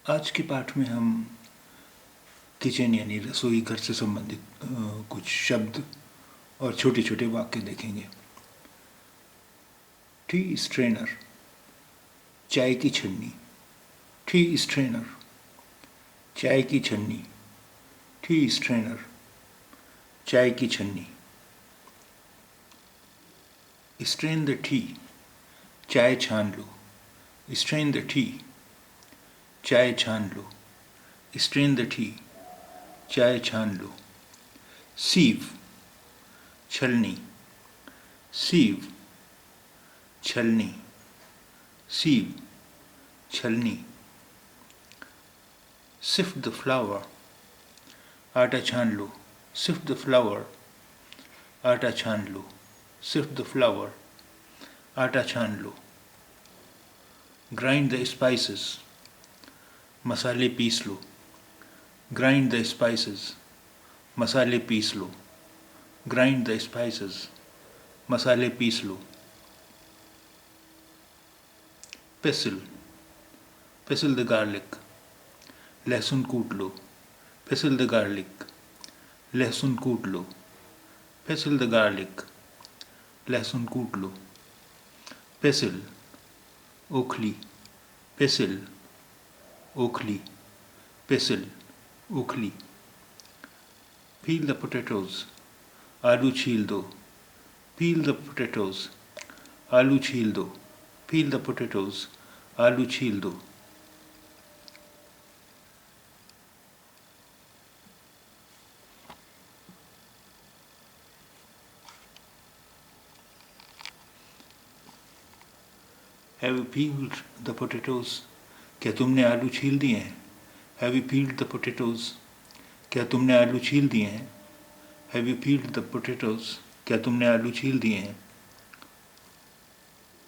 आज के पाठ में हम किचन यानी रसोई घर से संबंधित कुछ शब्द और छोटे छोटे वाक्य देखेंगे। टी स्ट्रेनर, चाय की छन्नी। टी स्ट्रेनर, चाय की छन्नी। टी स्ट्रेनर, चाय की छन्नी। स्ट्रेन द टी, चाय छान लो। स्ट्रेन द टी, चाय छान लो। स्ट्रेन द टी, चाय छान लो। सीव, छलनी। सीव, छलनी। सीव, छलनी। सिफ्ट द फ्लावर, आटा छान लो। सिफ्ट द फ्लावर, आटा छान लो। सिफ्ट द फ्लावर, आटा छान लो। ग्राइंड द स्पाइसेस, मसाले पीस लो। ग्राइंड द स्पाइसेस, मसाले पीस लो। ग्राइंड द स्पाइसेस, मसाले पीस लो। पेसिल, पेसिल द गार्लिक, लहसुन कूट लो। पेसिल द गार्लिक, लहसुन कूट लो। पेसिल द गार्लिक, लहसुन कूट लो। पेसिल, ओखली। पेसिल, ओखली। पेसिल, ओखली। पील द पोटैटोज, आलू छील दो। पील द पोटैटोज, आलू छील दो। पील द पोटैटोज, आलू छील दो। Have you peeled the potatoes? क्या तुमने आलू छील दिए हैं? Have you peeled the potatoes? क्या तुमने आलू छील दिए हैं? Have you peeled the potatoes? क्या तुमने आलू छील दिए हैं?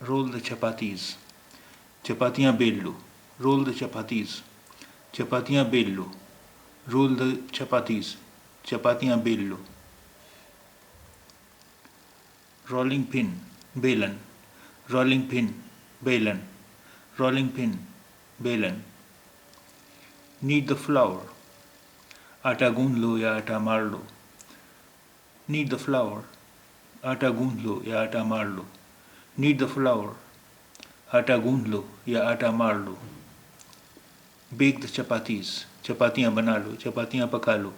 Roll the chapatis. चपातियाँ बेल लो। Roll the chapatis. चपातियाँ बेल लो। Roll the chapatis. चपातियाँ बेल लो। Rolling pin, बेलन। Rolling pin, बेलन। Rolling pin, बेलन। Knead the flour, आटा गूंद लो या आटा मार लो। Knead the flour, आटा गूंद लो या आटा मार लो। Knead the flour, आटा गूंद लो या आटा मार लो। Bake the chapatis, चपातियाँ बना लो, चपातियाँ पका लो।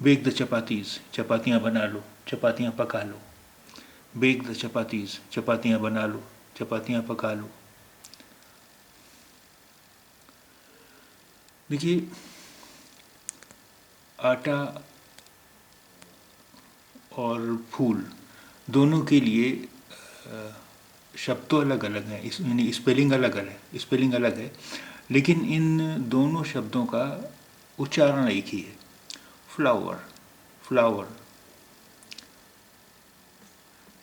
Bake the chapatis, चपातियाँ बना लो, चपातियाँ पका लो। Bake the chapatis, चपातियाँ बना लो, चपातियाँ पका लो। देखिए, आटा और फूल दोनों के लिए शब्द तो अलग अलग हैं, यानी स्पेलिंग अलग अलग है, स्पेलिंग अलग है, लेकिन इन दोनों शब्दों का उच्चारण एक ही है। फ्लावर, फ्लावर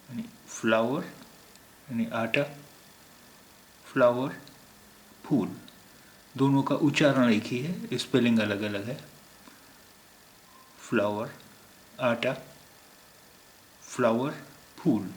यानी फ्लावर यानी आटा, फ्लावर फूल, दोनों का उच्चारण एक ही है, स्पेलिंग अलग अलग है। फ्लावर, आटा, फ्लावर, फूल।